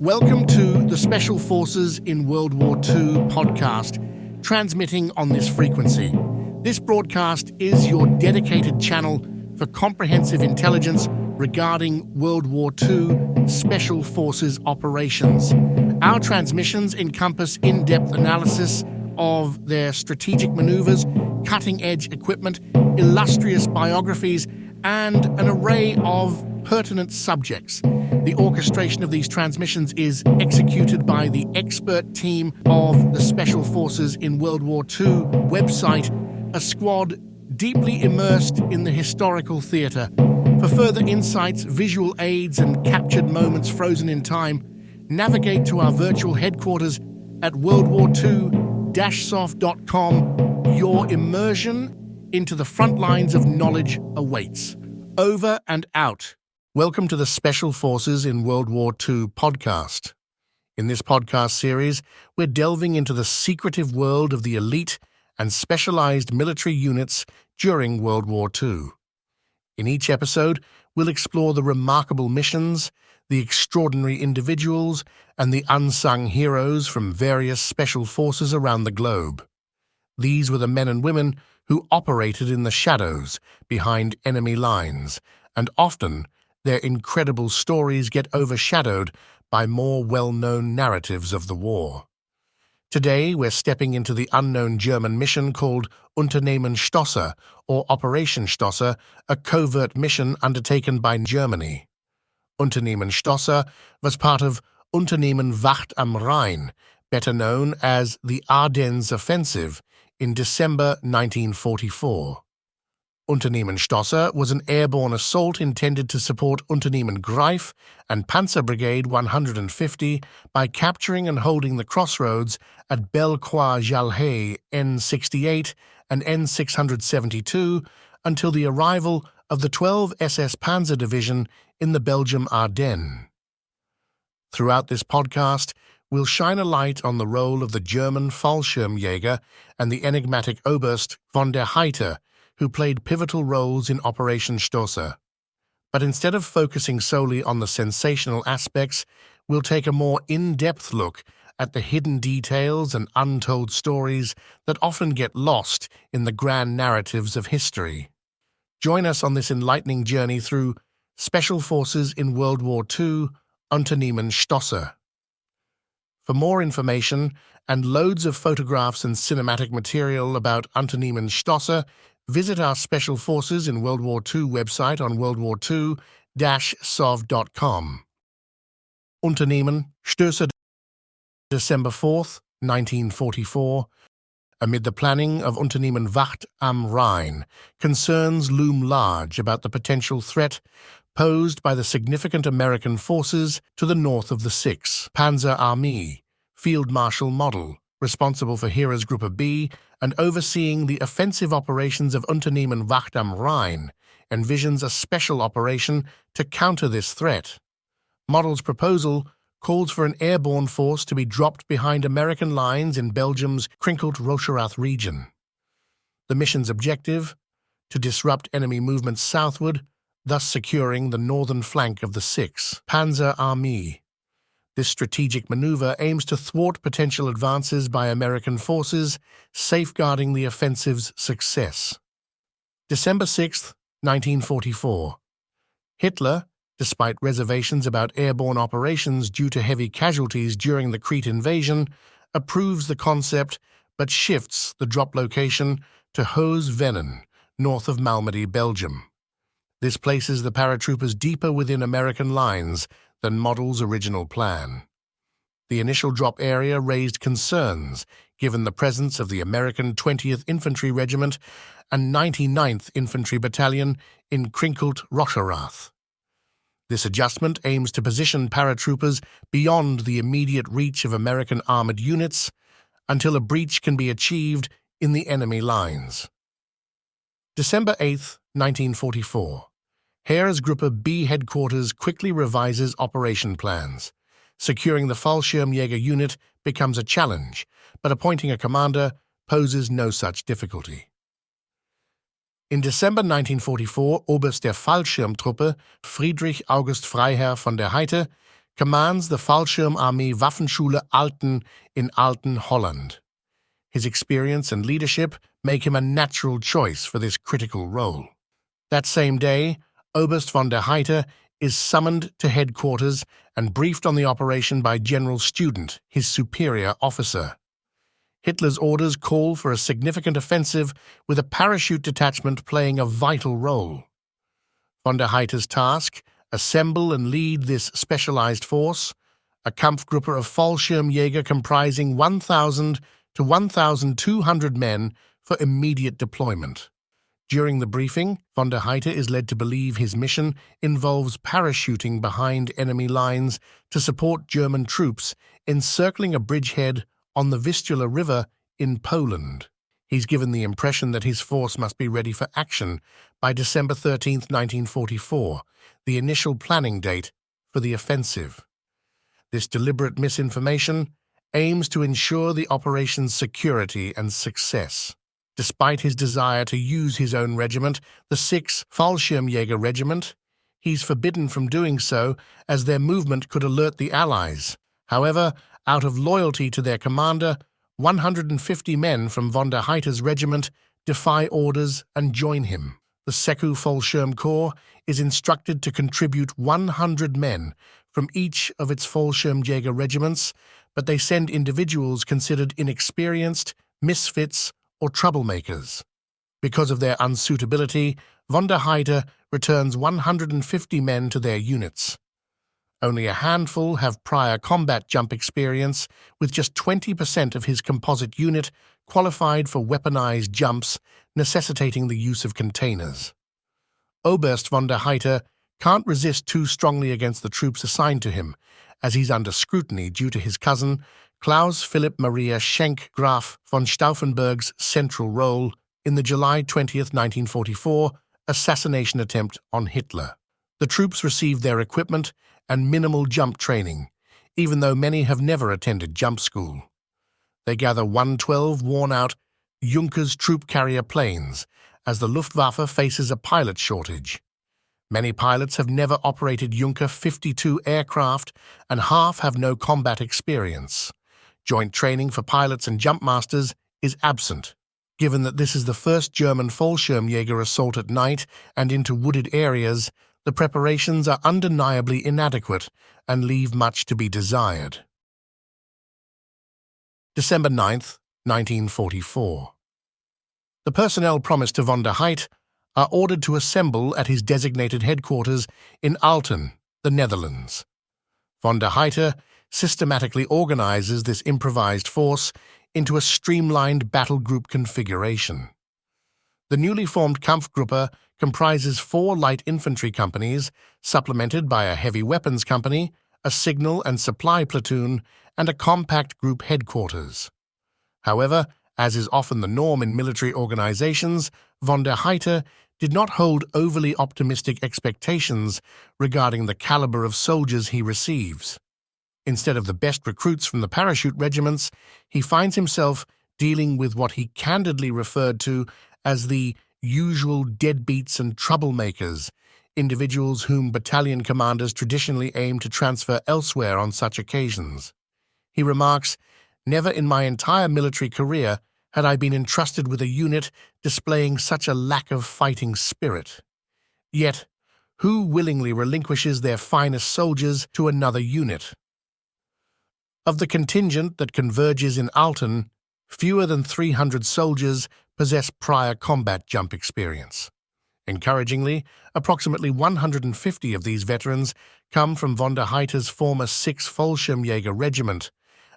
Welcome to the Special Forces in World War II podcast, transmitting on this frequency. This broadcast is your dedicated channel for comprehensive intelligence regarding World War II Special Forces operations. Our transmissions encompass in-depth analysis of their strategic maneuvers, cutting-edge equipment, illustrious biographies, and an array of pertinent subjects. The orchestration of these transmissions is executed by the expert team of the Special Forces in World War II website, a squad deeply immersed in the historical theatre. For further insights, visual aids, and captured moments frozen in time, navigate to our virtual headquarters at worldwar2-soft.com. Your immersion into the front lines of knowledge awaits. Over and out. Welcome to the Special Forces in World War II podcast. In this podcast series, we're delving into the secretive world of the elite and specialized military units during World War II. In each episode, we'll explore the remarkable missions, the extraordinary individuals, and the unsung heroes from various special forces around the globe. These were the men and women who operated in the shadows behind enemy lines, and often their incredible stories get overshadowed by more well-known narratives of the war. Today, we're stepping into the unknown German mission called Unternehmen Stößer, or Operation Stößer, a covert mission undertaken by Germany. Unternehmen Stößer was part of Unternehmen Wacht am Rhein, better known as the Ardennes Offensive, in December 1944. Unternehmen Stößer was an airborne assault intended to support Unternehmen Greif and Panzer Brigade 150 by capturing and holding the crossroads at Bellecroix-Jalhay N68 and N672 until the arrival of the 12 SS Panzer Division in the Belgium Ardennes. Throughout this podcast, we'll shine a light on the role of the German Fallschirmjäger and the enigmatic Oberst von der Heydte, who played pivotal roles in Operation Stößer. But instead of focusing solely on the sensational aspects, we'll take a more in-depth look at the hidden details and untold stories that often get lost in the grand narratives of history. Join us on this enlightening journey through Special Forces in World War II, Unternehmen Stößer. For more information and loads of photographs and cinematic material about Unternehmen Stößer, visit our Special Forces in World War II website on worldwar2-sov.com. Unternehmen Stößer, December 4th, 1944. Amid the planning of Unternehmen Wacht am Rhein, concerns loom large about the potential threat posed by the significant American forces to the north of the 6th Panzer Army, Field Marshal Model, responsible for Heeresgruppe B and overseeing the offensive operations of Unternehmen Wacht am Rhein, envisions a special operation to counter this threat. Model's proposal calls for an airborne force to be dropped behind American lines in Belgium's Krinkeln-Rocherath region. The mission's objective? To disrupt enemy movements southward, thus securing the northern flank of the 6th Panzer Army. This strategic maneuver aims to thwart potential advances by American forces, safeguarding the offensive's success. December 6, 1944. Hitler, despite reservations about airborne operations due to heavy casualties during the Crete invasion, approves the concept but shifts the drop location to Hoogevenen, north of Malmedy, Belgium. This places the paratroopers deeper within American lines than Model's original plan. The initial drop area raised concerns given the presence of the American 20th Infantry Regiment and 99th Infantry Battalion in Krinkeln-Rocherath. This adjustment aims to position paratroopers beyond the immediate reach of American armored units until a breach can be achieved in the enemy lines. December 8, 1944. Heeresgruppe B headquarters quickly revises operation plans. Securing the Fallschirmjäger unit becomes a challenge, but appointing a commander poses no such difficulty. In December 1944, Oberst der Fallschirmtruppe Friedrich August Freiherr von der Heydte commands the Fallschirmarmee Waffenschule Alten in Alten, Holland. His experience and leadership make him a natural choice for this critical role. That same day, Oberst von der Heydte is summoned to headquarters and briefed on the operation by General Student, his superior officer. Hitler's orders call for a significant offensive with a parachute detachment playing a vital role. Von der Heydte's task: assemble and lead this specialized force, a Kampfgruppe of Fallschirmjäger comprising 1,000 to 1,200 men for immediate deployment. During the briefing, von der Heydte is led to believe his mission involves parachuting behind enemy lines to support German troops encircling a bridgehead on the Vistula River in Poland. He's given the impression that his force must be ready for action by December 13, 1944, the initial planning date for the offensive. This deliberate misinformation aims to ensure the operation's security and success. Despite his desire to use his own regiment, the 6th Fallschirmjäger Regiment, he's forbidden from doing so as their movement could alert the Allies. However, out of loyalty to their commander, 150 men from von der Heydte's regiment defy orders and join him. The 2nd Fallschirm Corps is instructed to contribute 100 men from each of its Fallschirmjäger regiments, but they send individuals considered inexperienced, misfits, or troublemakers. Because of their unsuitability, von der Heydte returns 150 men to their units. Only a handful have prior combat jump experience, with just 20% of his composite unit qualified for weaponized jumps, necessitating the use of containers. Oberst von der Heydte can't resist too strongly against the troops assigned to him, as he's under scrutiny due to his cousin, Klaus Philipp Maria Schenk Graf von Stauffenberg's central role in the July 20, 1944, assassination attempt on Hitler. The troops receive their equipment and minimal jump training, even though many have never attended jump school. They gather 112 worn-out Junkers troop carrier planes as the Luftwaffe faces a pilot shortage. Many pilots have never operated Junker 52 aircraft, and half have no combat experience. Joint training for pilots and jump masters is absent. Given that this is the first German Fallschirmjäger assault at night and into wooded areas, the preparations are undeniably inadequate and leave much to be desired. December 9th, 1944. The personnel promised to von der Heydte are ordered to assemble at his designated headquarters in Alten, the Netherlands. Von der Heydte systematically organizes this improvised force into a streamlined battle group configuration. The newly formed Kampfgruppe comprises 4 light infantry companies, supplemented by a heavy weapons company, a signal and supply platoon, and a compact group headquarters. However, as is often the norm in military organizations, von der Heydte did not hold overly optimistic expectations regarding the caliber of soldiers he receives. Instead of the best recruits from the parachute regiments, he finds himself dealing with what he candidly referred to as the usual deadbeats and troublemakers, individuals whom battalion commanders traditionally aim to transfer elsewhere on such occasions. He remarks, "Never in my entire military career had I been entrusted with a unit displaying such a lack of fighting spirit. Yet, who willingly relinquishes their finest soldiers to another unit?" Of the contingent that converges in Alten, fewer than 300 soldiers possess prior combat jump experience. Encouragingly, approximately 150 of these veterans come from von der Heydte's former 6th Fallschirmjäger Regiment,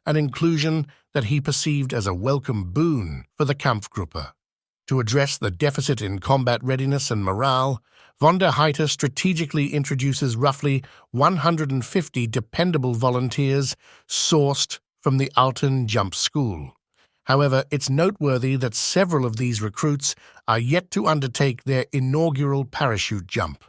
an inclusion that he perceived as a welcome boon for the Kampfgruppe. To address the deficit in combat readiness and morale, von der Heydte strategically introduces roughly 150 dependable volunteers sourced from the Alten Jump School. However, it's noteworthy that several of these recruits are yet to undertake their inaugural parachute jump.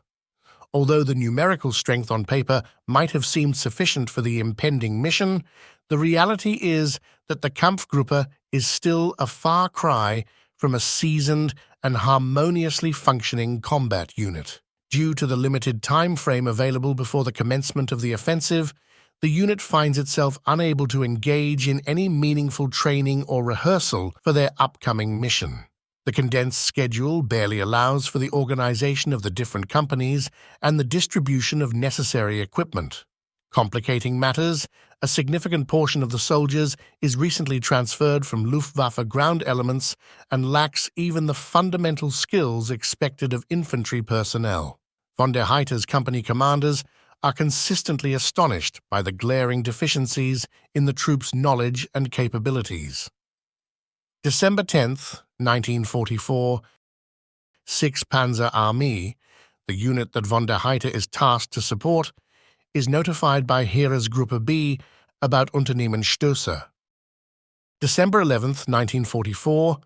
Although the numerical strength on paper might have seemed sufficient for the impending mission, the reality is that the Kampfgruppe is still a far cry from a seasoned and harmoniously functioning combat unit. Due to the limited time frame available before the commencement of the offensive, the unit finds itself unable to engage in any meaningful training or rehearsal for their upcoming mission. The condensed schedule barely allows for the organization of the different companies and the distribution of necessary equipment. Complicating matters, a significant portion of the soldiers is recently transferred from Luftwaffe ground elements and lacks even the fundamental skills expected of infantry personnel. Von der Heydte's company commanders are consistently astonished by the glaring deficiencies in the troops' knowledge and capabilities. December 10th, 1944, 6th Panzer Army, the unit that von der Heydte is tasked to support, is notified by Heeresgruppe B about Unternehmen Stößer. December 11th, 1944,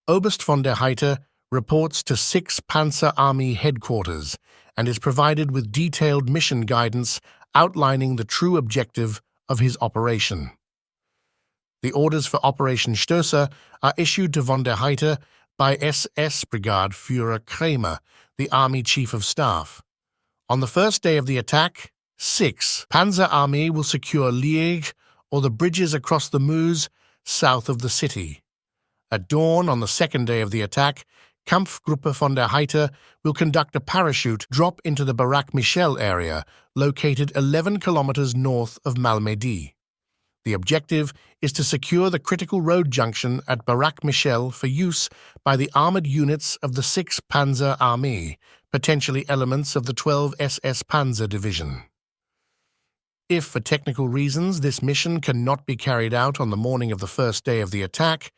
Oberst von der Heydte reports to 6th Panzer Army headquarters and is provided with detailed mission guidance outlining the true objective of his operation. The orders for Operation Stößer are issued to von der Heydte by SS Brigade Führer Kramer, the Army Chief of Staff. On the first day of the attack, 6th Panzer Army will secure Liège or the bridges across the Meuse south of the city. At dawn on the second day of the attack, Kampfgruppe von der Heydte will conduct a parachute drop into the Barak Michel area, located 11 kilometers north of Malmedy. The objective is to secure the critical road junction at Barak Michel for use by the armored units of the 6th Panzer Army, potentially elements of the 12 SS Panzer Division. If, for technical reasons, this mission cannot be carried out on the morning of the first day of the attack,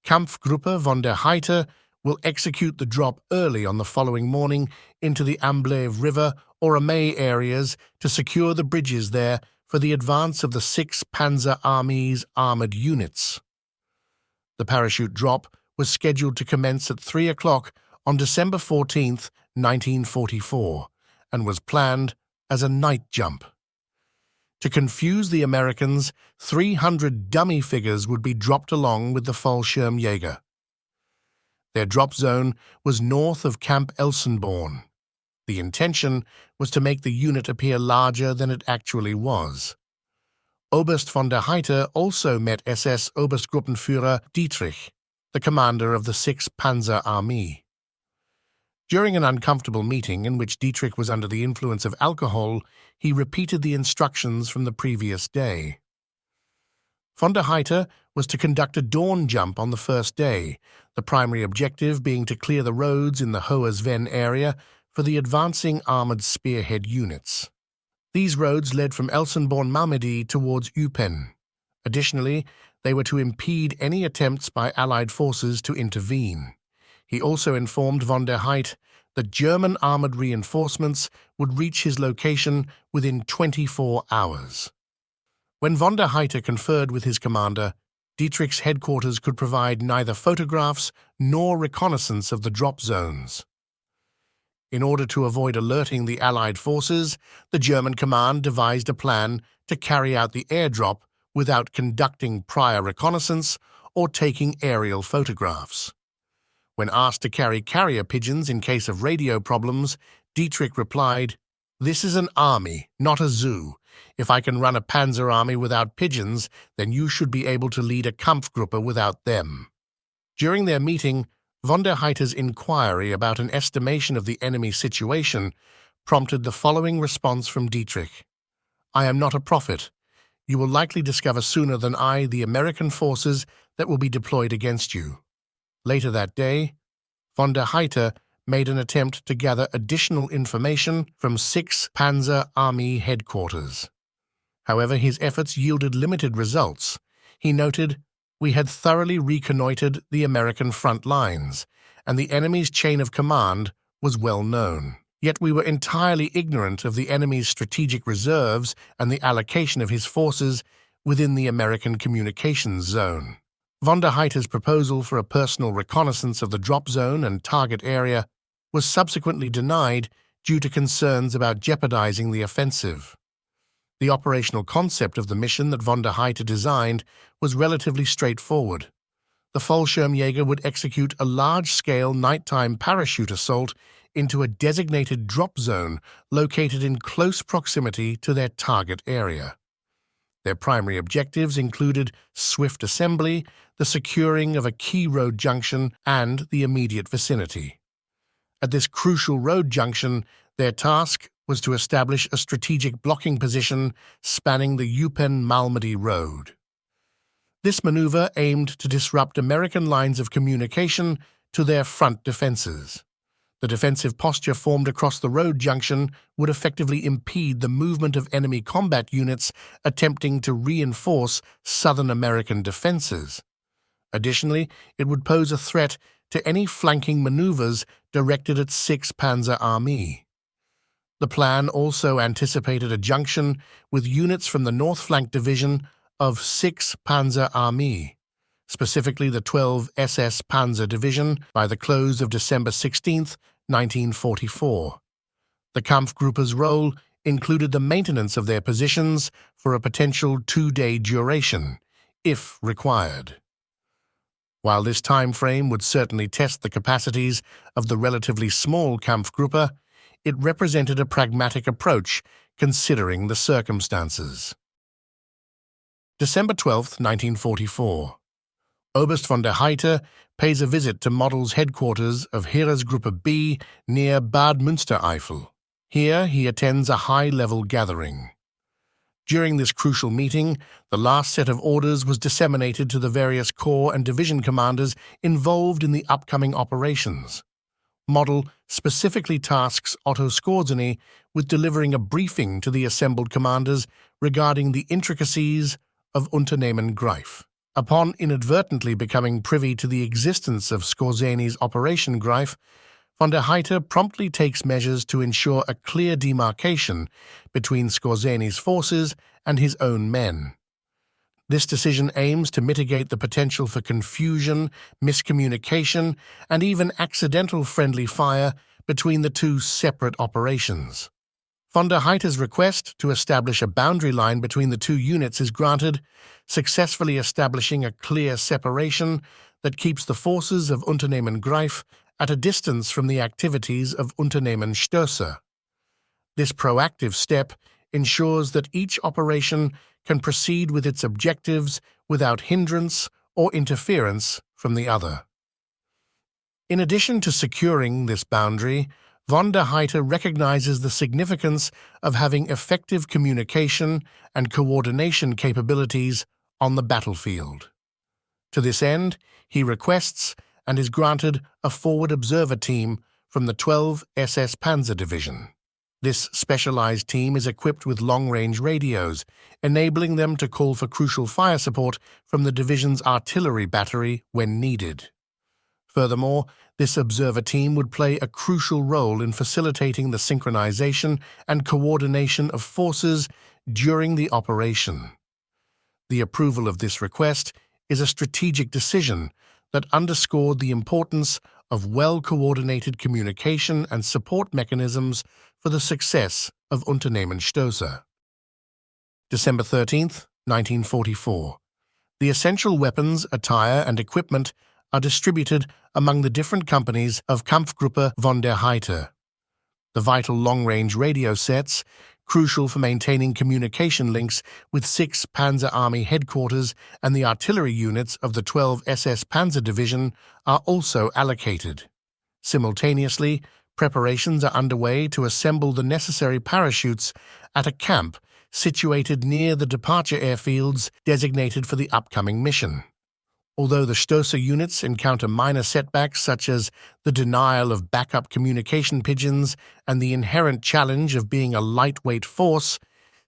Kampfgruppe von der Heydte will execute the drop early on the following morning into the Amblève River or Amay areas to secure the bridges there for the advance of the 6th Panzer Army's armored units. The parachute drop was scheduled to commence at 3 o'clock on December 14, 1944, and was planned as a night jump. To confuse the Americans, 300 dummy figures would be dropped along with the Fallschirmjäger. Their drop zone was north of Camp Elsenborn. The intention was to make the unit appear larger than it actually was. Oberst von der Heydte also met SS Oberstgruppenführer Friedrich, the commander of the 6th Panzer Army. During an uncomfortable meeting in which Friedrich was under the influence of alcohol, he repeated the instructions from the previous day. Von der Heydte was to conduct a dawn jump on the first day, the primary objective being to clear the roads in the Hohe-Sven area for the advancing armored spearhead units. These roads led from Elsenborn-Malmedy towards Eupen. Additionally, they were to impede any attempts by Allied forces to intervene. He also informed von der Heydte that German armored reinforcements would reach his location within 24 hours. When von der Heydte conferred with his commander, Dietrich's headquarters could provide neither photographs nor reconnaissance of the drop zones. In order to avoid alerting the Allied forces, the German command devised a plan to carry out the airdrop without conducting prior reconnaissance or taking aerial photographs. When asked to carry carrier pigeons in case of radio problems, Dietrich replied, "This is an army, not a zoo. If I can run a panzer army without pigeons, then you should be able to lead a Kampfgruppe without them." During their meeting, von der Heydte's inquiry about an estimation of the enemy situation prompted the following response from Dietrich. "I am not a prophet. You will likely discover sooner than I the American forces that will be deployed against you." Later that day, von der Heydte made an attempt to gather additional information from 6th Panzer Army headquarters. However, his efforts yielded limited results. He noted, "We had thoroughly reconnoitered the American front lines, and the enemy's chain of command was well known. Yet we were entirely ignorant of the enemy's strategic reserves and the allocation of his forces within the American communications zone." Von der Heydte's proposal for a personal reconnaissance of the drop zone and target area was subsequently denied due to concerns about jeopardizing the offensive. The operational concept of the mission that von der Heydte designed was relatively straightforward. The Fallschirmjäger would execute a large-scale nighttime parachute assault into a designated drop zone located in close proximity to their target area. Their primary objectives included swift assembly, the securing of a key road junction, and the immediate vicinity. At this crucial road junction, their task was to establish a strategic blocking position spanning the Eupen-Malmedy Road. This maneuver aimed to disrupt American lines of communication to their front defenses. The defensive posture formed across the road junction would effectively impede the movement of enemy combat units attempting to reinforce Southern American defenses. Additionally, it would pose a threat to any flanking maneuvers directed at 6th Panzer Army. The plan also anticipated a junction with units from the North Flank Division of 6th Panzer Army, specifically the 12 SS Panzer Division, by the close of December 16, 1944. The Kampfgruppe's role included the maintenance of their positions for a potential 2-day duration, if required. While this time frame would certainly test the capacities of the relatively small Kampfgruppe, it represented a pragmatic approach considering the circumstances. December 12, 1944. Oberst von der Heydte pays a visit to Model's headquarters of Heeresgruppe B near Bad Münstereifel. Here he attends a high-level gathering. During this crucial meeting, the last set of orders was disseminated to the various corps and division commanders involved in the upcoming operations. Model specifically tasks Otto Skorzeny with delivering a briefing to the assembled commanders regarding the intricacies of Unternehmen Greif. Upon inadvertently becoming privy to the existence of Skorzeny's Operation Greif, von der Heydte promptly takes measures to ensure a clear demarcation between Skorzeny's forces and his own men. This decision aims to mitigate the potential for confusion, miscommunication, and even accidental friendly fire between the two separate operations. Von der Heydte's request to establish a boundary line between the two units is granted, successfully establishing a clear separation that keeps the forces of Unternehmen Greif at a distance from the activities of Unternehmen Stößer. This proactive step ensures that each operation can proceed with its objectives without hindrance or interference from the other. In addition to securing this boundary, von der Heydte recognizes the significance of having effective communication and coordination capabilities on the battlefield. To this end, he requests and is granted a forward observer team from the 12 SS Panzer Division. This specialized team is equipped with long-range radios, enabling them to call for crucial fire support from the division's artillery battery when needed. Furthermore, this observer team would play a crucial role in facilitating the synchronization and coordination of forces during the operation. The approval of this request is a strategic decision that underscored the importance of well-coordinated communication and support mechanisms for the success of Unternehmen Stößer. December 13, 1944. The essential weapons, attire, and equipment are distributed among the different companies of Kampfgruppe von der Heydte. The vital long-range radio sets, crucial for maintaining communication links with 6th Panzer Army headquarters and the artillery units of the 12 SS Panzer Division, are also allocated. Simultaneously, preparations are underway to assemble the necessary parachutes at a camp situated near the departure airfields designated for the upcoming mission. Although the Stößer units encounter minor setbacks such as the denial of backup communication pigeons and the inherent challenge of being a lightweight force,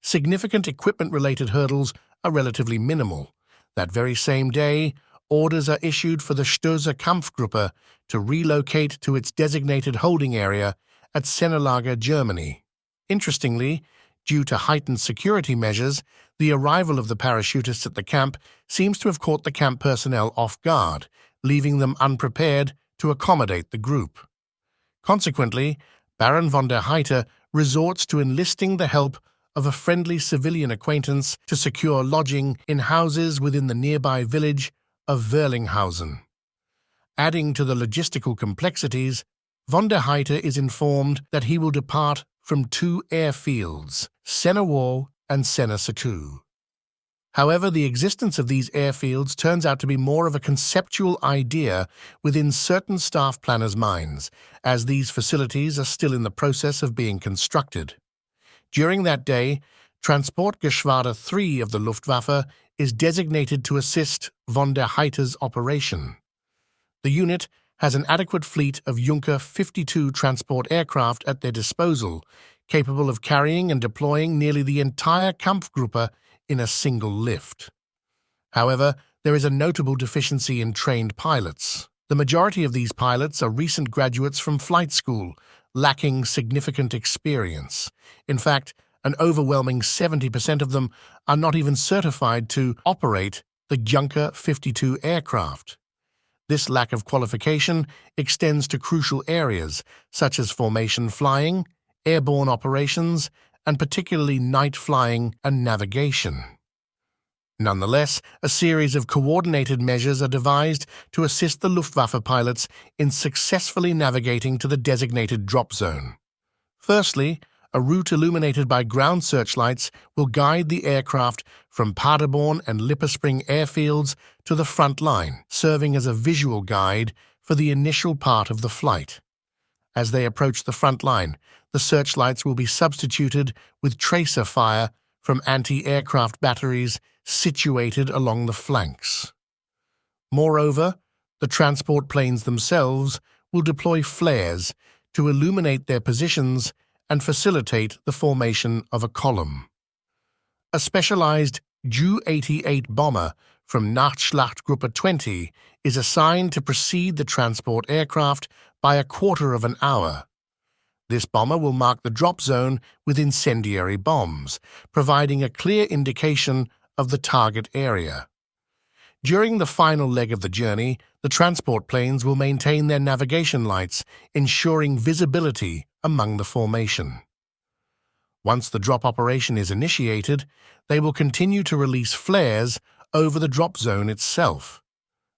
significant equipment-related hurdles are relatively minimal. That very same day, orders are issued for the Stößer Kampfgruppe to relocate to its designated holding area at Sennelager, Germany. Interestingly, due to heightened security measures, the arrival of the parachutists at the camp seems to have caught the camp personnel off guard, leaving them unprepared to accommodate the group. Consequently, Baron von der Heydte resorts to enlisting the help of a friendly civilian acquaintance to secure lodging in houses within the nearby village of Verlinghausen. Adding to the logistical complexities, von der Heydte is informed that he will depart from two airfields, Sennewohl and Sennesaku. However, the existence of these airfields turns out to be more of a conceptual idea within certain staff planners' minds, as these facilities are still in the process of being constructed. During that day, Transportgeschwader 3 of the Luftwaffe is designated to assist von der Heydte's operation. The unit has an adequate fleet of Junker 52 transport aircraft at their disposal, capable of carrying and deploying nearly the entire Kampfgruppe in a single lift. However, there is a notable deficiency in trained pilots. The majority of these pilots are recent graduates from flight school, lacking significant experience. In fact, an overwhelming 70% of them are not even certified to operate the Junker 52 aircraft. This lack of qualification extends to crucial areas such as formation flying, airborne operations, and particularly night flying and navigation. Nonetheless, a series of coordinated measures are devised to assist the Luftwaffe pilots in successfully navigating to the designated drop zone. Firstly, a route illuminated by ground searchlights will guide the aircraft from Paderborn and Lipperspring airfields to the front line, serving as a visual guide for the initial part of the flight. As they approach the front line, the searchlights will be substituted with tracer fire from anti-aircraft batteries situated along the flanks. Moreover, the transport planes themselves will deploy flares to illuminate their positions and facilitate the formation of a column. A specialized Ju-88 bomber from Nachtschlachtgruppe 20 is assigned to precede the transport aircraft by a quarter of an hour. This bomber will mark the drop zone with incendiary bombs, providing a clear indication of the target area. During the final leg of the journey, the transport planes will maintain their navigation lights, ensuring visibility among the formation. Once the drop operation is initiated, they will continue to release flares over the drop zone itself.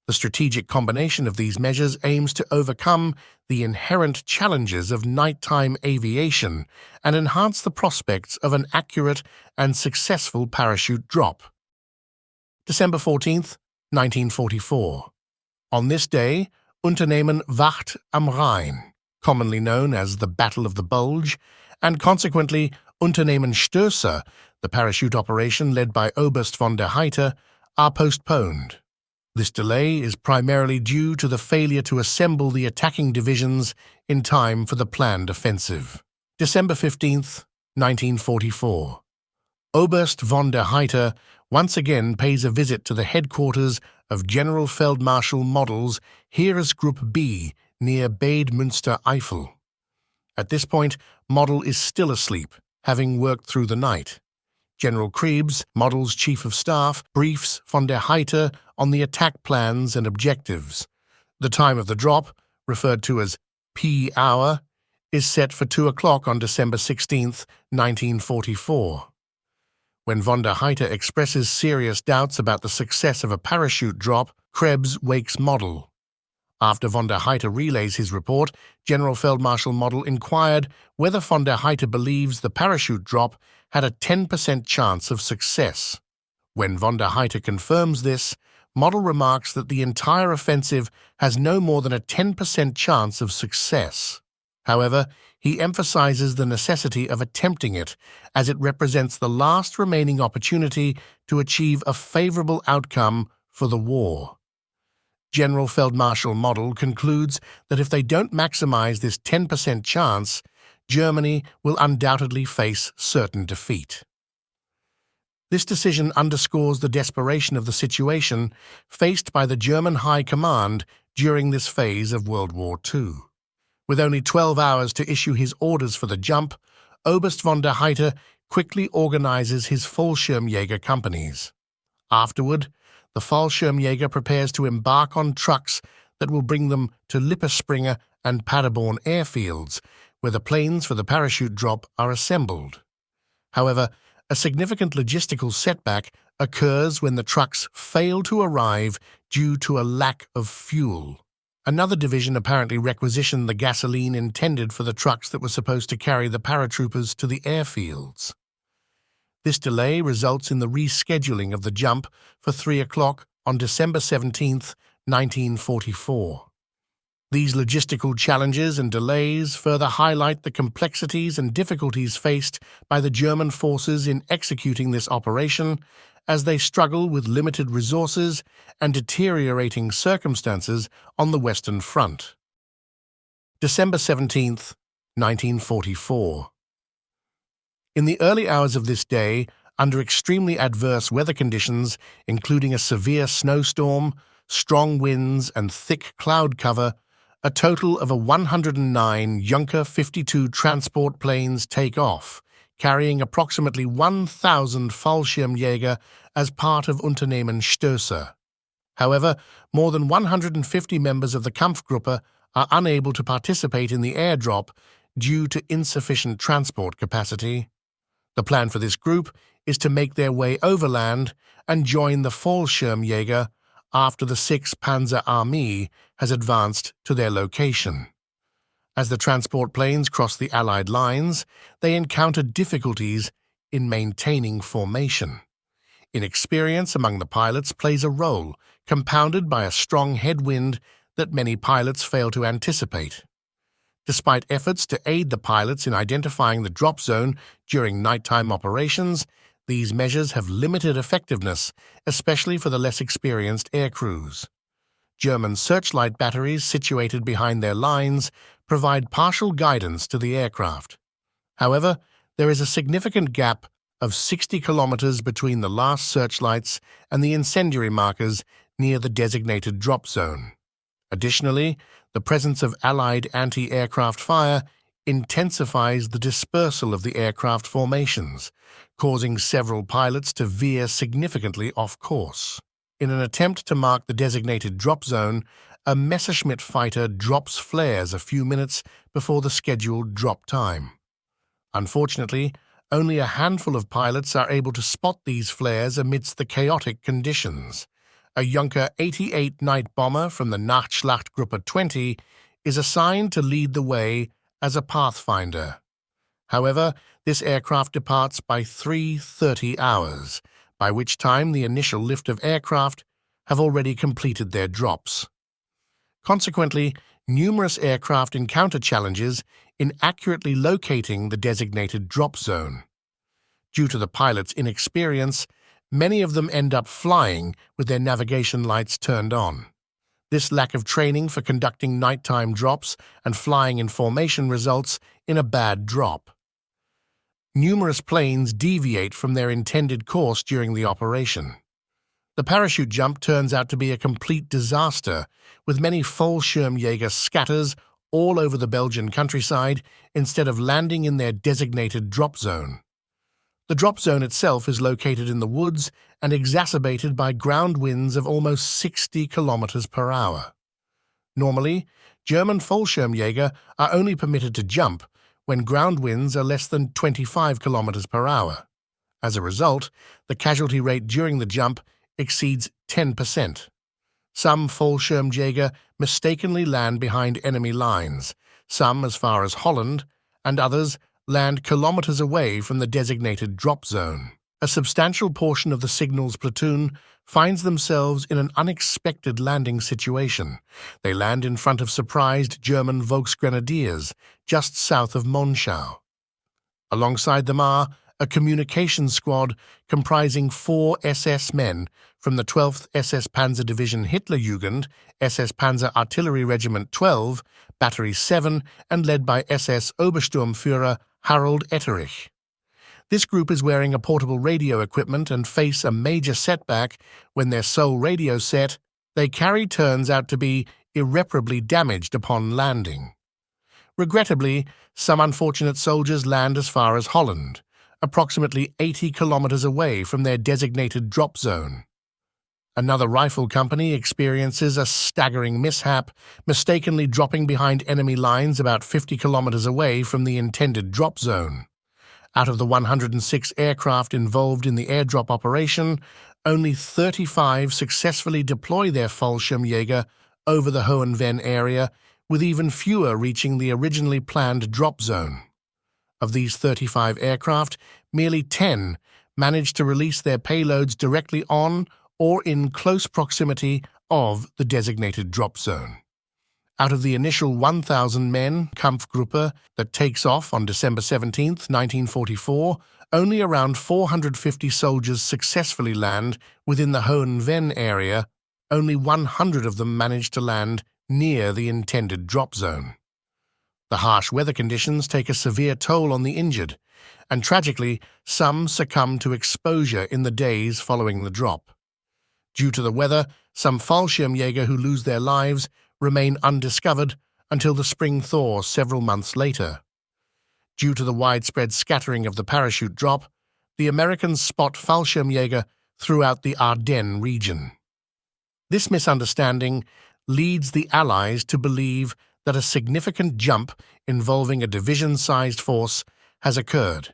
The strategic combination of these measures aims to overcome the inherent challenges of nighttime aviation and enhance the prospects of an accurate and successful parachute drop. December 14th, 1944. On this day, Unternehmen Wacht am Rhein, commonly known as the Battle of the Bulge, and consequently Unternehmen Stößer, the parachute operation led by Oberst von der Heydte, are postponed. This delay is primarily due to the failure to assemble the attacking divisions in time for the planned offensive. December 15th, 1944. Oberst von der Heydte once again pays a visit to the headquarters of General Feldmarschall Model's Heeresgruppe B near Bad Münstereifel. At this point, Model is still asleep, having worked through the night. General Krebs, Model's Chief of Staff, briefs von der Heydte on the attack plans and objectives. The time of the drop, referred to as P hour, is set for 2 o'clock on December 16th, 1944. When von der Heydte expresses serious doubts about the success of a parachute drop, Krebs wakes Model. After von der Heydte relays his report, General Feldmarschall Model inquired whether von der Heydte believes the parachute drop had a 10% chance of success. When von der Heydte confirms this, Model remarks that the entire offensive has no more than a 10% chance of success. However, he emphasizes the necessity of attempting it, as it represents the last remaining opportunity to achieve a favorable outcome for the war. General Feldmarschall Model concludes that if they don't maximize this 10% chance, Germany will undoubtedly face certain defeat. This decision underscores the desperation of the situation faced by the German High Command during this phase of World War II. With only 12 hours to issue his orders for the jump, Oberst von der Heydte quickly organizes his Fallschirmjäger companies. Afterward, the Fallschirmjäger prepares to embark on trucks that will bring them to Lipperspringe and Paderborn airfields, where the planes for the parachute drop are assembled. However, a significant logistical setback occurs when the trucks fail to arrive due to a lack of fuel. Another division apparently requisitioned the gasoline intended for the trucks that were supposed to carry the paratroopers to the airfields. This delay results in the rescheduling of the jump for 3 o'clock on December 17, 1944. These logistical challenges and delays further highlight the complexities and difficulties faced by the German forces in executing this operation as they struggle with limited resources and deteriorating circumstances on the Western Front. December 17, 1944. In the early hours of this day, under extremely adverse weather conditions, including a severe snowstorm, strong winds, and thick cloud cover, a total of 109 Junker 52 transport planes take off, carrying approximately 1,000 Fallschirmjäger as part of Unternehmen Stößer. However, more than 150 members of the Kampfgruppe are unable to participate in the airdrop due to insufficient transport capacity. The plan for this group is to make their way overland and join the Fallschirmjäger after the 6th Panzer Army has advanced to their location. As the transport planes cross the Allied lines, they encounter difficulties in maintaining formation. Inexperience among the pilots plays a role, compounded by a strong headwind that many pilots fail to anticipate. Despite efforts to aid the pilots in identifying the drop zone during nighttime operations, these measures have limited effectiveness, especially for the less experienced air crews. German searchlight batteries situated behind their lines provide partial guidance to the aircraft. However, there is a significant gap of 60 kilometers between the last searchlights and the incendiary markers near the designated drop zone. Additionally, the presence of Allied anti-aircraft fire intensifies the dispersal of the aircraft formations, causing several pilots to veer significantly off course. In an attempt to mark the designated drop zone, a Messerschmitt fighter drops flares a few minutes before the scheduled drop time. Unfortunately, only a handful of pilots are able to spot these flares amidst the chaotic conditions. A Junker 88 night bomber from the Nachtschlachtgruppe 20 is assigned to lead the way as a pathfinder. However, this aircraft departs by 3:30 hours, by which time the initial lift of aircraft have already completed their drops. Consequently, numerous aircraft encounter challenges in accurately locating the designated drop zone. Due to the pilot's inexperience, many of them end up flying with their navigation lights turned on. This lack of training for conducting nighttime drops and flying in formation results in a bad drop. Numerous planes deviate from their intended course during the operation. The parachute jump turns out to be a complete disaster, with many Fallschirmjäger scatters all over the Belgian countryside instead of landing in their designated drop zone. The drop zone itself is located in the woods and exacerbated by ground winds of almost 60 kilometers per hour. Normally, German Fallschirmjäger are only permitted to jump when ground winds are less than 25 kilometers per hour. As a result, the casualty rate during the jump exceeds 10%. Some Fallschirmjäger mistakenly land behind enemy lines, some as far as Holland, and others land kilometers away from the designated drop zone. A substantial portion of the signals platoon finds themselves in an unexpected landing situation. They land in front of surprised German Volksgrenadiers just south of Monschau. Alongside them are a communications squad comprising 4 SS men from the 12th SS Panzer Division Hitlerjugend, SS Panzer Artillery Regiment 12, Battery 7, and led by SS Obersturmführer Harold Etterich. This group is wearing a portable radio equipment and face a major setback when their sole radio set they carry turns out to be irreparably damaged upon landing. Regrettably, some unfortunate soldiers land as far as Holland, approximately 80 kilometers away from their designated drop zone. Another rifle company experiences a staggering mishap, mistakenly dropping behind enemy lines about 50 kilometers away from the intended drop zone. Out of the 106 aircraft involved in the airdrop operation, only 35 successfully deploy their Fallschirmjäger over the Hohenvenn area, with even fewer reaching the originally planned drop zone. Of these 35 aircraft, merely 10 managed to release their payloads directly on or in close proximity of the designated drop zone. Out of the initial 1,000 men Kampfgruppe that takes off on December 17, 1944, only around 450 soldiers successfully land within the Hohen-Venn area. Only 100 of them manage to land near the intended drop zone. The harsh weather conditions take a severe toll on the injured, and tragically, some succumb to exposure in the days following the drop. Due to the weather, some Fallschirmjäger who lose their lives remain undiscovered until the spring thaw several months later. Due to the widespread scattering of the parachute drop, the Americans spot Fallschirmjäger throughout the Ardennes region. This misunderstanding leads the Allies to believe that a significant jump involving a division-sized force has occurred.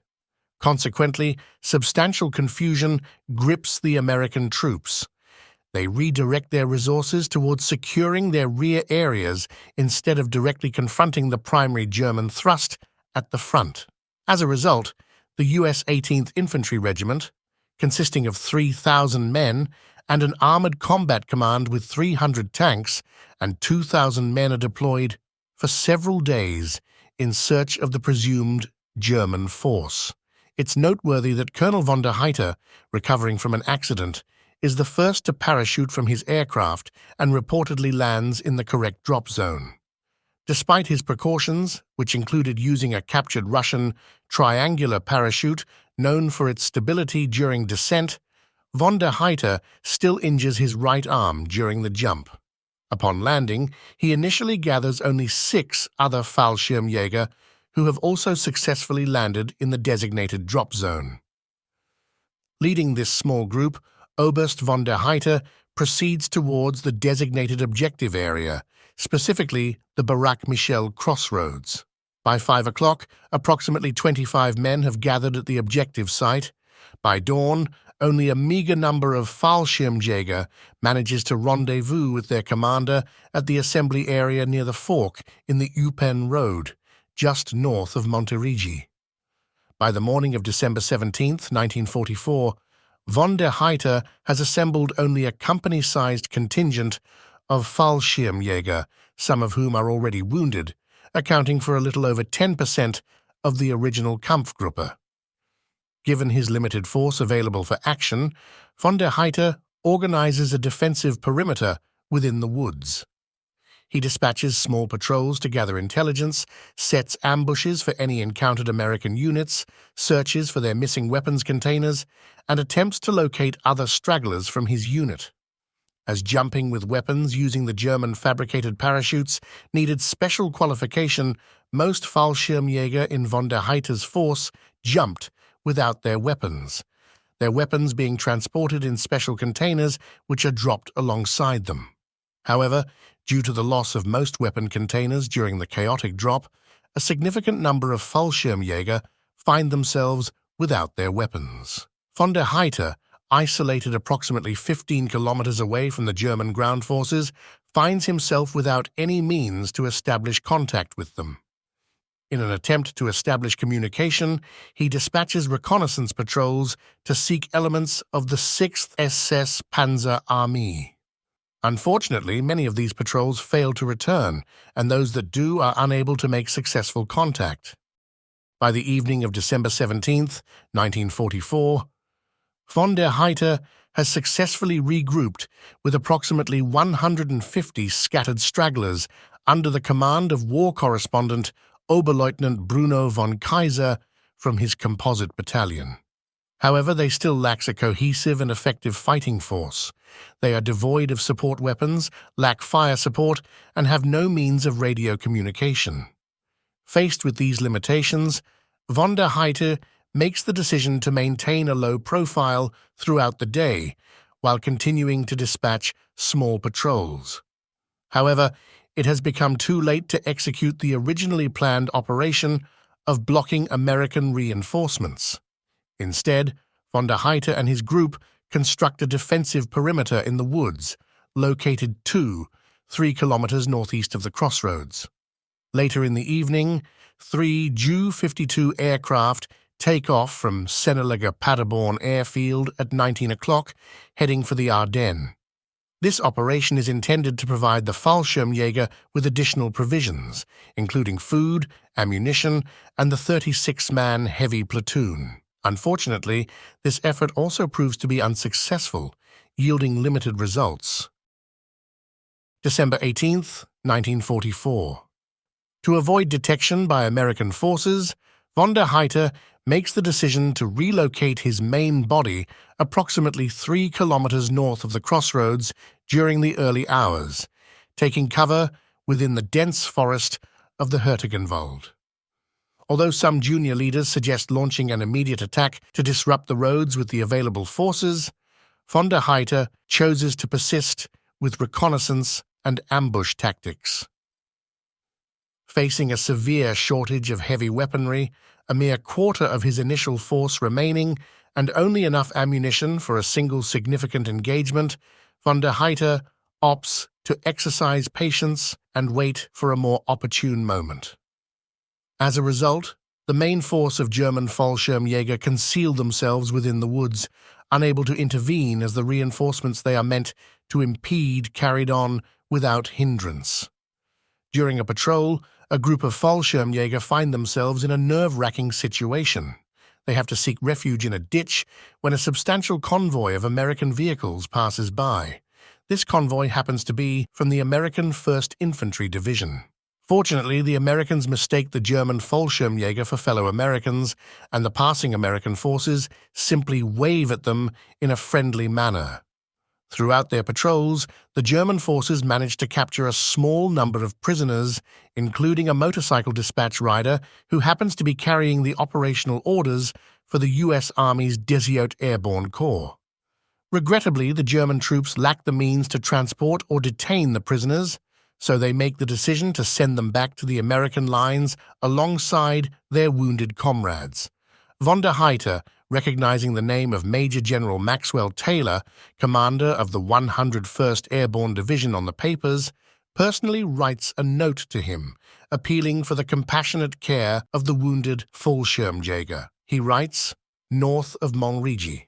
Consequently, substantial confusion grips the American troops. They redirect their resources towards securing their rear areas instead of directly confronting the primary German thrust at the front. As a result, the U.S. 18th Infantry Regiment, consisting of 3,000 men and an armored combat command with 300 tanks and 2,000 men, are deployed for several days in search of the presumed German force. It's noteworthy that Colonel von der Heydte, recovering from an accident, is the first to parachute from his aircraft and reportedly lands in the correct drop zone. Despite his precautions, which included using a captured Russian triangular parachute known for its stability during descent, von der Heydte still injures his right arm during the jump. Upon landing, he initially gathers only 6 other Fallschirmjäger who have also successfully landed in the designated drop zone. Leading this small group, Oberst von der Heydte proceeds towards the designated objective area, specifically the Barak Michel crossroads. By 5 o'clock, approximately 25 men have gathered at the objective site. By dawn, only a meager number of Fallschirmjäger manages to rendezvous with their commander at the assembly area near the fork in the Eupen Road, just north of Monterigi. By the morning of December 17, 1944, von der Heydte has assembled only a company-sized contingent of Fallschirmjäger, some of whom are already wounded, accounting for a little over 10% of the original Kampfgruppe. Given his limited force available for action, von der Heydte organizes a defensive perimeter within the woods. He dispatches small patrols to gather intelligence, sets ambushes for any encountered American units, searches for their missing weapons containers, and attempts to locate other stragglers from his unit. As jumping with weapons using the German fabricated parachutes needed special qualification, most Fallschirmjäger in von der Heydte's force jumped without their weapons being transported in special containers which are dropped alongside them. However, due to the loss of most weapon containers during the chaotic drop, a significant number of Fallschirmjäger find themselves without their weapons. Von der Heydte, isolated approximately 15 kilometers away from the German ground forces, finds himself without any means to establish contact with them. In an attempt to establish communication, he dispatches reconnaissance patrols to seek elements of the 6th SS Panzer Army. Unfortunately, many of these patrols fail to return, and those that do are unable to make successful contact. By the evening of December 17, 1944, von der Heydte has successfully regrouped with approximately 150 scattered stragglers under the command of war correspondent Oberleutnant Bruno von Kaiser from his composite battalion. However, they still lack a cohesive and effective fighting force. They are devoid of support weapons, lack fire support, and have no means of radio communication. Faced with these limitations, von der Heydte makes the decision to maintain a low profile throughout the day while continuing to dispatch small patrols. However, it has become too late to execute the originally planned operation of blocking American reinforcements. Instead, von der Heydte and his group construct a defensive perimeter in the woods, located 3 kilometers northeast of the crossroads. Later in the evening, 3 Ju-52 aircraft take off from Senelager Paderborn airfield at 19 o'clock, heading for the Ardennes. This operation is intended to provide the Fallschirmjäger with additional provisions, including food, ammunition, and the 36-man heavy platoon. Unfortunately, this effort also proves to be unsuccessful, yielding limited results. December 18th, 1944. To avoid detection by American forces, von der Heydte makes the decision to relocate his main body approximately 3 kilometers north of the crossroads during the early hours, taking cover within the dense forest of the Hertigenwald. Although some junior leaders suggest launching an immediate attack to disrupt the roads with the available forces, von der Heydte chooses to persist with reconnaissance and ambush tactics. Facing a severe shortage of heavy weaponry, a mere quarter of his initial force remaining, and only enough ammunition for a single significant engagement, von der Heydte opts to exercise patience and wait for a more opportune moment. As a result, the main force of German Fallschirmjäger conceal themselves within the woods, unable to intervene as the reinforcements they are meant to impede carried on without hindrance. During a patrol, a group of Fallschirmjäger find themselves in a nerve-wracking situation. They have to seek refuge in a ditch when a substantial convoy of American vehicles passes by. This convoy happens to be from the American 1st Infantry Division. Fortunately, the Americans mistake the German Fallschirmjäger for fellow Americans, and the passing American forces simply wave at them in a friendly manner. Throughout their patrols, the German forces managed to capture a small number of prisoners, including a motorcycle dispatch rider who happens to be carrying the operational orders for the U.S. Army's Desert Airborne Corps. Regrettably, the German troops lack the means to transport or detain the prisoners, so they make the decision to send them back to the American lines alongside their wounded comrades. Von der Heydte, recognizing the name of Major General Maxwell Taylor, commander of the 101st Airborne Division on the papers, personally writes a note to him, appealing for the compassionate care of the wounded Fallschirmjäger. He writes, north of Montrigi.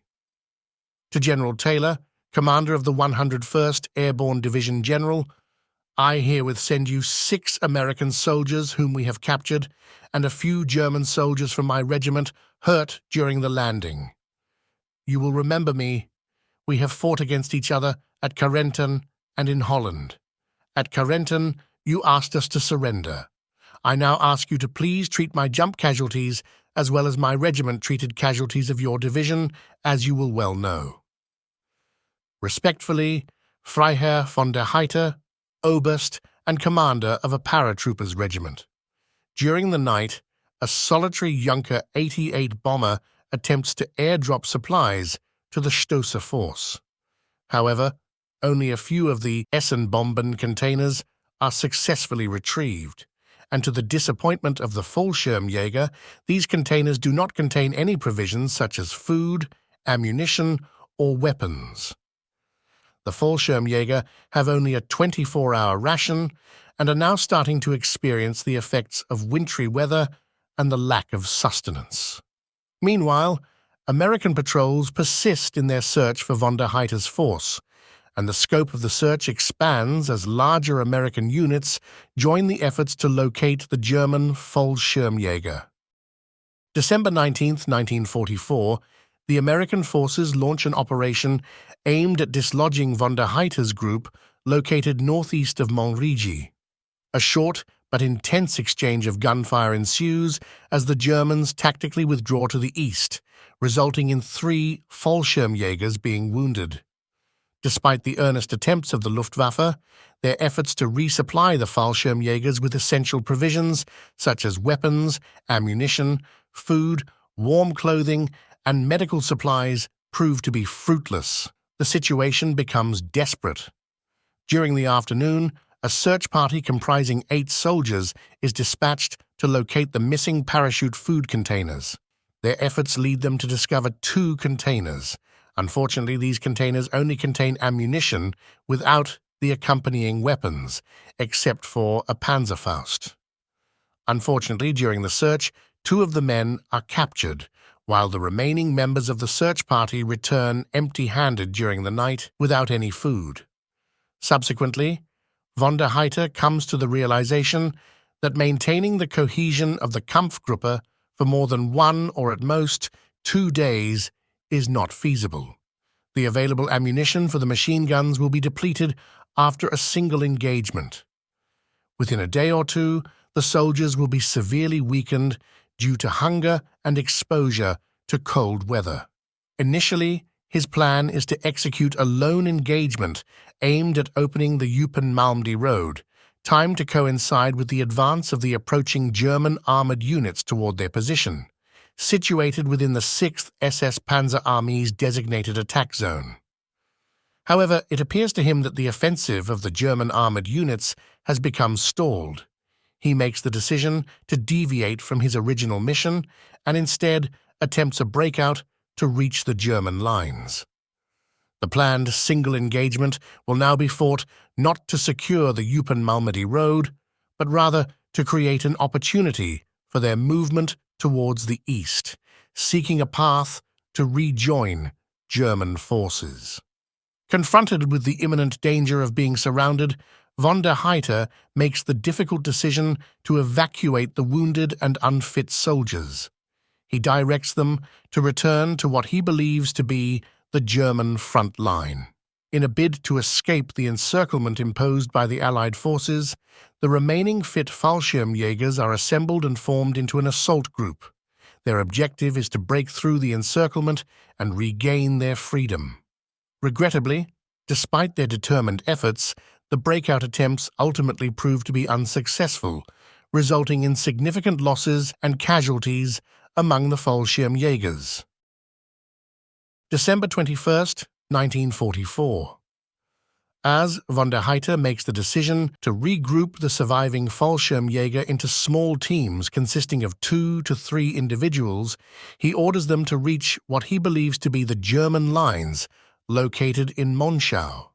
To General Taylor, commander of the 101st Airborne Division General, I herewith send you 6 American soldiers whom we have captured and a few German soldiers from my regiment hurt during the landing. You will remember me. We have fought against each other at Carentan and in Holland. At Carentan, you asked us to surrender. I now ask you to please treat my jump casualties as well as my regiment treated casualties of your division, as you will well know. Respectfully, Freiherr von der Heydte, Oberst and commander of a paratroopers regiment. During the night, a solitary Junker 88 bomber attempts to airdrop supplies to the Stößer force. However, only a few of the Essenbomben containers are successfully retrieved, and to the disappointment of the Fallschirmjäger, these containers do not contain any provisions such as food, ammunition, or weapons. The Fallschirmjäger have only a 24-hour ration and are now starting to experience the effects of wintry weather and the lack of sustenance. Meanwhile, American patrols persist in their search for von der Heydte's force, and the scope of the search expands as larger American units join the efforts to locate the German Fallschirmjäger. December 19, 1944, the American forces launch an operation aimed at dislodging von der Heydte's group located northeast of Montrigi. A short but intense exchange of gunfire ensues as the Germans tactically withdraw to the east, resulting in 3 Fallschirmjägers being wounded. Despite the earnest attempts of the Luftwaffe, their efforts to resupply the Fallschirmjägers with essential provisions such as weapons, ammunition, food, warm clothing, and medical supplies prove to be fruitless. The situation becomes desperate. During the afternoon, a search party comprising 8 soldiers is dispatched to locate the missing parachute food containers. Their efforts lead them to discover 2 containers. Unfortunately, these containers only contain ammunition without the accompanying weapons, except for a Panzerfaust. Unfortunately, during the search, 2 of the men are captured, while the remaining members of the search party return empty-handed during the night without any food. Subsequently, von der Heydte comes to the realization that maintaining the cohesion of the Kampfgruppe for more than 1 or at most 2 days is not feasible. The available ammunition for the machine guns will be depleted after a single engagement. Within a day or two, the soldiers will be severely weakened due to hunger and exposure to cold weather. Initially, his plan is to execute a lone engagement aimed at opening the Eupen-Malmedy road, timed to coincide with the advance of the approaching German armored units toward their position, situated within the 6th SS Panzer Army's designated attack zone. However, it appears to him that the offensive of the German armored units has become stalled. He makes the decision to deviate from his original mission and instead attempts a breakout to reach the German lines. The planned single engagement will now be fought not to secure the Eupen-Malmedy road, but rather to create an opportunity for their movement towards the east, seeking a path to rejoin German forces. Confronted with the imminent danger of being surrounded, von der Heydte makes the difficult decision to evacuate the wounded and unfit soldiers. He directs them to return to what he believes to be the German front line. In a bid to escape the encirclement imposed by the Allied forces, the remaining fit Fallschirmjägers are assembled and formed into an assault group. Their objective is to break through the encirclement and regain their freedom. Regrettably, despite their determined efforts, the breakout attempts ultimately prove to be unsuccessful, resulting in significant losses and casualties among the Fallschirmjägers. December 21st, 1944. As von der Heydte makes the decision to regroup the surviving Fallschirmjäger into small teams consisting of 2 to 3 individuals, he orders them to reach what he believes to be the German lines located in Monschau.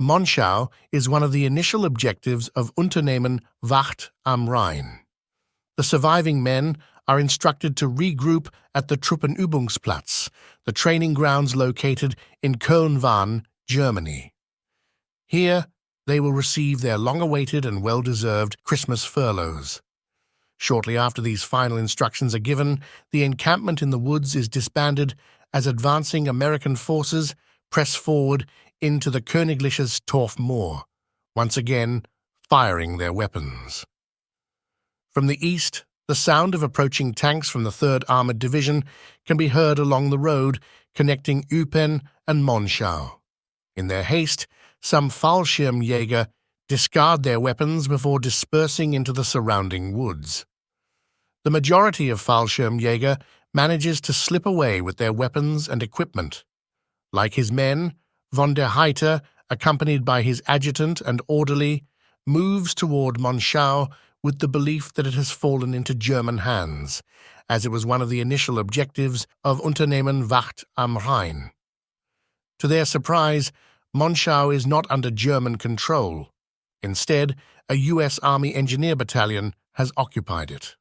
Monschau is one of the initial objectives of Unternehmen Wacht am Rhein. The surviving men are instructed to regroup at the Truppenübungsplatz, the training grounds located in Köln-Wahn, Germany. Here, they will receive their long-awaited and well-deserved Christmas furloughs. Shortly after these final instructions are given, the encampment in the woods is disbanded as advancing American forces press forward into the Königliches Torf Moor, once again firing their weapons. From the east, the sound of approaching tanks from the 3rd Armored Division can be heard along the road connecting Eupen and Monschau. In their haste, some Fallschirmjäger discard their weapons before dispersing into the surrounding woods. The majority of Fallschirmjäger manages to slip away with their weapons and equipment. Like his men, von der Heydte, accompanied by his adjutant and orderly, moves toward Monschau with the belief that it has fallen into German hands, as it was one of the initial objectives of Unternehmen Wacht am Rhein. To their surprise, Monschau is not under German control. Instead, a U.S. Army Engineer Battalion has occupied it.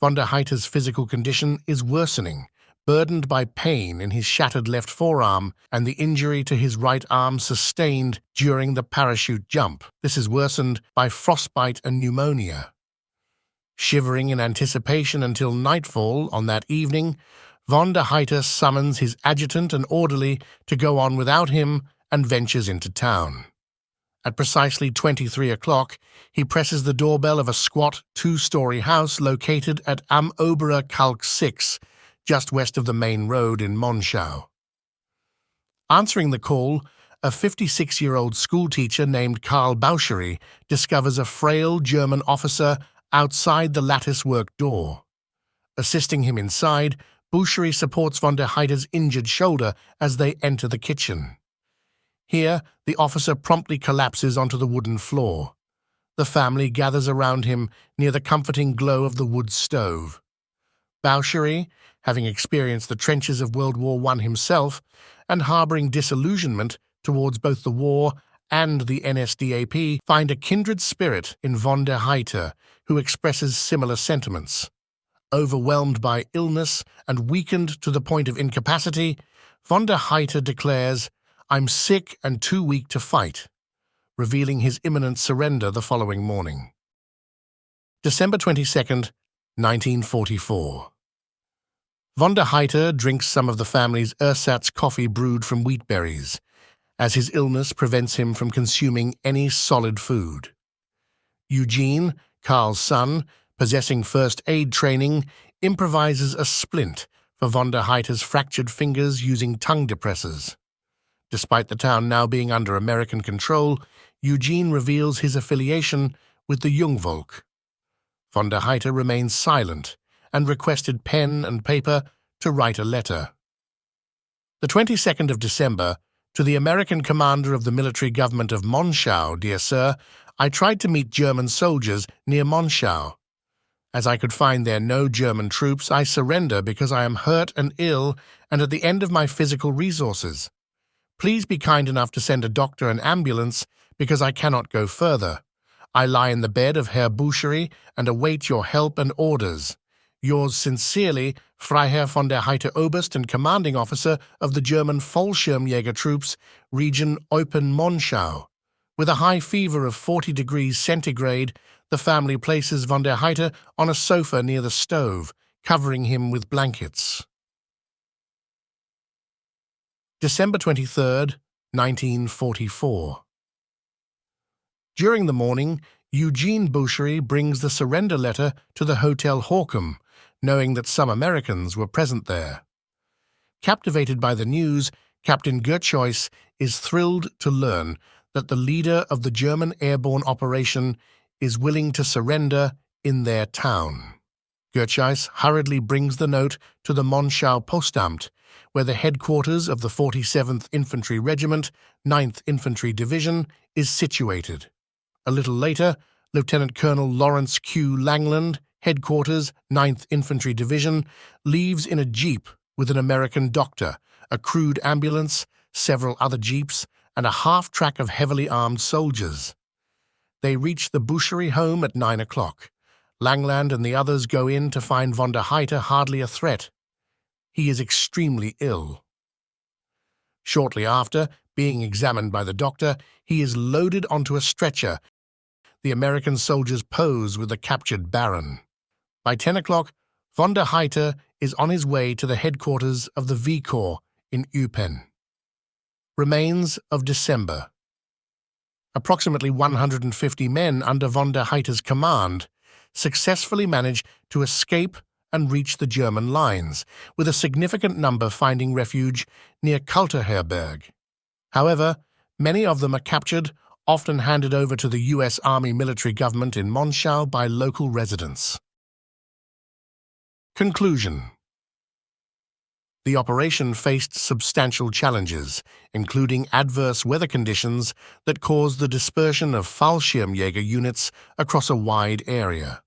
Von der Heydte's physical condition is worsening, burdened by pain in his shattered left forearm and the injury to his right arm sustained during the parachute jump. This is worsened by frostbite and pneumonia. Shivering in anticipation until nightfall on that evening, von der Heydte summons his adjutant and orderly to go on without him and ventures into town. At precisely 23 o'clock, he presses the doorbell of a squat 2-story house located at Am Oberer Kalk 6, just west of the main road in Monschau. Answering the call, a 56-year-old schoolteacher named Karl Bouchery discovers a frail German officer outside the lattice-work door. Assisting him inside, Bouchery supports von der Heydte's injured shoulder as they enter the kitchen. Here, the officer promptly collapses onto the wooden floor. The family gathers around him near the comforting glow of the wood stove. Bouchery, having experienced the trenches of World War I himself, and harboring disillusionment towards both the war and the NSDAP, find a kindred spirit in von der Heydte, who expresses similar sentiments. Overwhelmed by illness and weakened to the point of incapacity, von der Heydte declares, "I'm sick and too weak to fight," revealing his imminent surrender the following morning. December 22nd, 1944. Von der Heydte drinks some of the family's ersatz coffee brewed from wheat berries, as his illness prevents him from consuming any solid food. Eugene, Carl's son, possessing first aid training, improvises a splint for von der Heydte's fractured fingers using tongue depressors. Despite the town now being under American control, Eugene reveals his affiliation with the Jungvolk. Von der Heydte remains silent and requested pen and paper to write a letter. The 22nd of December, to the American commander of the military government of Monschau, dear sir, I tried to meet German soldiers near Monschau. As I could find there no German troops, I surrender because I am hurt and ill and at the end of my physical resources. Please be kind enough to send a doctor and ambulance because I cannot go further. I lie in the bed of Herr Boucherie and await your help and orders. Yours sincerely, Freiherr von der Heydte, Oberst and Commanding Officer of the German Fallschirmjäger Troops, Region Eupen-Monschau. With a high fever of 40 degrees centigrade, the family places von der Heydte on a sofa near the stove, covering him with blankets. December 23rd, 1944. During the morning, Eugene Boucherie brings the surrender letter to the Hotel Horkham, knowing that some Americans were present there. Captivated by the news, Captain Gerchois is thrilled to learn that the leader of the German airborne operation is willing to surrender in their town. Gerchois hurriedly brings the note to the Monschau Postamt, where the headquarters of the 47th Infantry Regiment, 9th Infantry Division, is situated. A little later, Lieutenant Colonel Lawrence Q. Langland, headquarters, 9th Infantry Division, leaves in a jeep with an American doctor, a crewed ambulance, several other jeeps, and a half-track of heavily armed soldiers. They reach the Boucherie home at 9 o'clock. Langland and the others go in to find von der Heydte hardly a threat. He is extremely ill. Shortly after, being examined by the doctor, he is loaded onto a stretcher. The American soldiers pose with the captured Baron. By 10 o'clock, von der Heydte is on his way to the headquarters of the V Corps in Eupen. Remains of December. Approximately 150 men under von der Heydte's command successfully managed to escape and reach the German lines, with a significant number finding refuge near Kulturherberg. However, many of them are captured, often handed over to the U.S. Army military government in Monschau by local residents. Conclusion. The operation faced substantial challenges, including adverse weather conditions that caused the dispersion of Fallschirmjäger units across a wide area.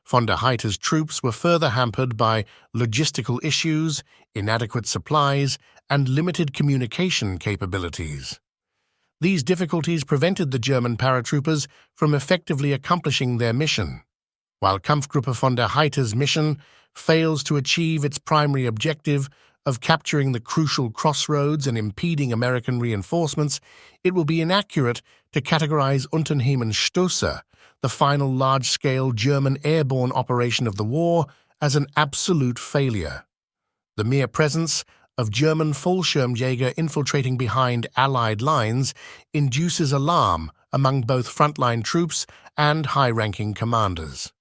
Von der Heydte's troops were further hampered by logistical issues, inadequate supplies, and limited communication capabilities. These difficulties prevented the German paratroopers from effectively accomplishing their mission. While Kampfgruppe von der Heydte's mission fails to achieve its primary objective of capturing the crucial crossroads and impeding American reinforcements, it will be inaccurate to categorize Unternehmen Stößer, the final large-scale German airborne operation of the war, as an absolute failure. The mere presence of German Fallschirmjäger infiltrating behind Allied lines induces alarm among both frontline troops and high-ranking commanders.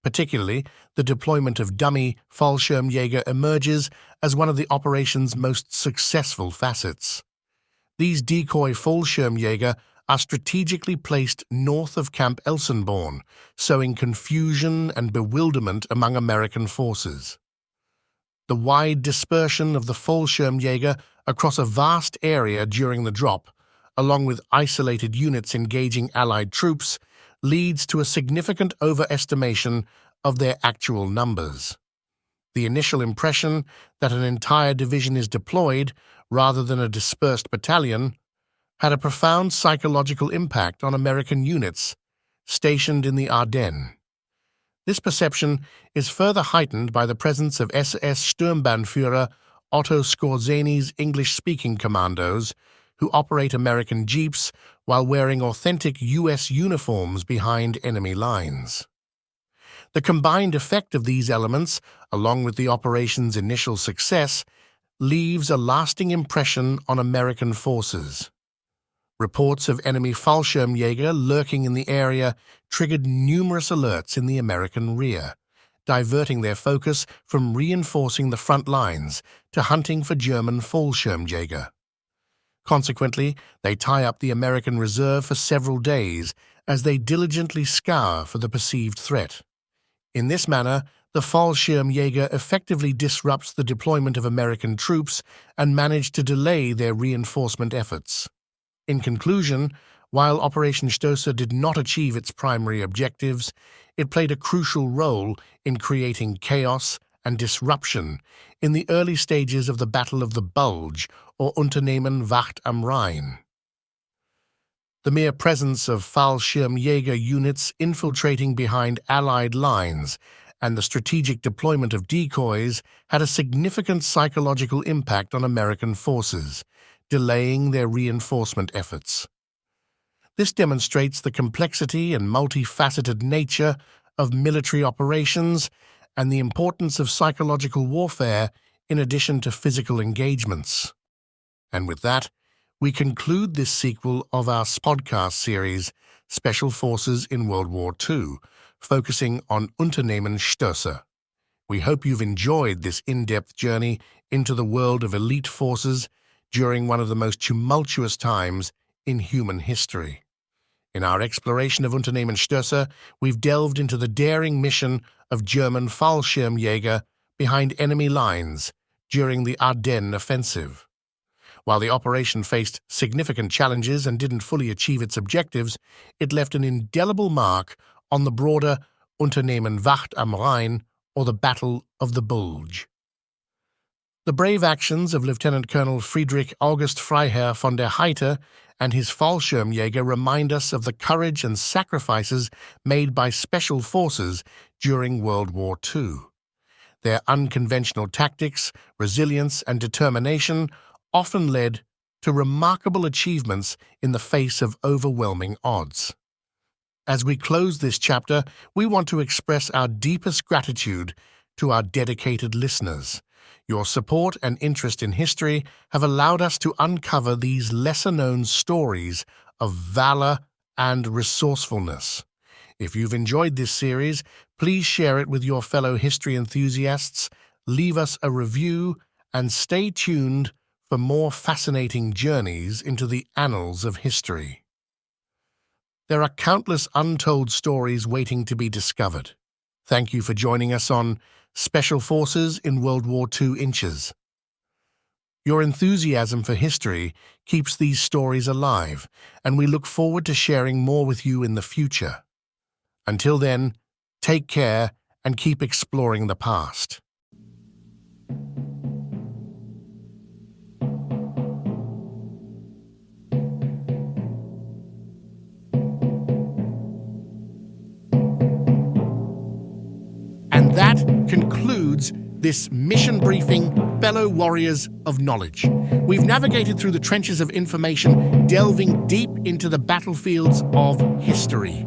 Particularly, the deployment of dummy Fallschirmjäger emerges as one of the operation's most successful facets. These decoy Fallschirmjäger are strategically placed north of Camp Elsenborn, sowing confusion and bewilderment among American forces. The wide dispersion of the Fallschirmjäger across a vast area during the drop, along with isolated units engaging Allied troops, leads to a significant overestimation of their actual numbers. The initial impression that an entire division is deployed, rather than a dispersed battalion, had a profound psychological impact on American units stationed in the Ardennes. This perception is further heightened by the presence of SS Sturmbannführer Otto Skorzeny's English-speaking commandos, who operate American jeeps while wearing authentic U.S. uniforms behind enemy lines. The combined effect of these elements, along with the operation's initial success, leaves a lasting impression on American forces. Reports of enemy Fallschirmjäger lurking in the area triggered numerous alerts in the American rear, diverting their focus from reinforcing the front lines to hunting for German Fallschirmjäger. Consequently, they tie up the American reserve for several days as they diligently scour for the perceived threat. In this manner, the Fallschirmjäger effectively disrupts the deployment of American troops and manage to delay their reinforcement efforts. In conclusion, while Operation Stößer did not achieve its primary objectives, it played a crucial role in creating chaos and disruption in the early stages of the Battle of the Bulge, or Unternehmen Wacht am Rhein. The mere presence of Fallschirmjäger units infiltrating behind Allied lines and the strategic deployment of decoys had a significant psychological impact on American forces, delaying their reinforcement efforts. This demonstrates the complexity and multifaceted nature of military operations and the importance of psychological warfare in addition to physical engagements. And with that, we conclude this sequel of our podcast series, Special Forces in World War II, focusing on Unternehmen Stößer. We hope you've enjoyed this in-depth journey into the world of elite forces during one of the most tumultuous times in human history. In our exploration of Unternehmen Stößer, we've delved into the daring mission of German Fallschirmjäger behind enemy lines during the Ardennes offensive. While the operation faced significant challenges and didn't fully achieve its objectives, it left an indelible mark on the broader Unternehmen Wacht am Rhein, or the Battle of the Bulge. The brave actions of Lieutenant Colonel Friedrich August Freiherr von der Heydte and his Fallschirmjäger remind us of the courage and sacrifices made by special forces during World War II. Their unconventional tactics, resilience, and determination often led to remarkable achievements in the face of overwhelming odds. As we close this chapter, we want to express our deepest gratitude to our dedicated listeners. Your support and interest in history have allowed us to uncover these lesser-known stories of valor and resourcefulness. If you've enjoyed this series, please share it with your fellow history enthusiasts, leave us a review, and stay tuned for more fascinating journeys into the annals of history. There are countless untold stories waiting to be discovered. Thank you for joining us on Special Forces in World War II Inches. Your enthusiasm for history keeps these stories alive, and we look forward to sharing more with you in the future. Until then, take care and keep exploring the past. And that concludes this mission briefing, fellow warriors of knowledge. We've navigated through the trenches of information, delving deep into the battlefields of history.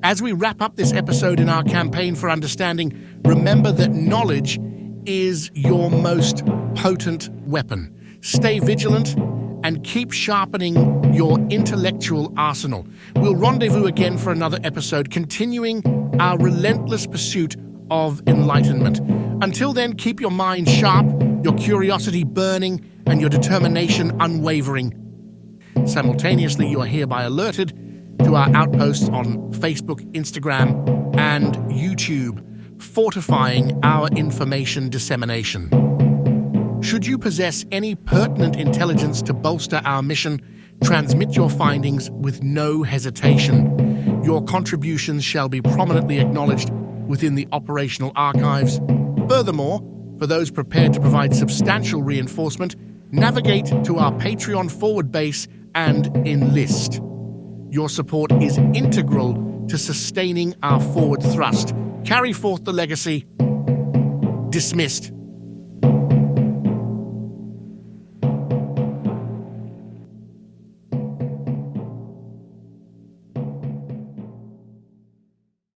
As we wrap up this episode in our campaign for understanding, remember that knowledge is your most potent weapon. Stay vigilant and keep sharpening your intellectual arsenal. We'll rendezvous again for another episode, continuing our relentless pursuit of enlightenment. Until then, keep your mind sharp, your curiosity burning, and your determination unwavering. Simultaneously, you are hereby alerted to our outposts on Facebook, Instagram, and YouTube, fortifying our information dissemination. Should you possess any pertinent intelligence to bolster our mission, transmit your findings with no hesitation. Your contributions shall be prominently acknowledged within the operational archives. Furthermore, for those prepared to provide substantial reinforcement, navigate to our Patreon forward base and enlist. Your support is integral to sustaining our forward thrust Carry forth the legacy. Dismissed.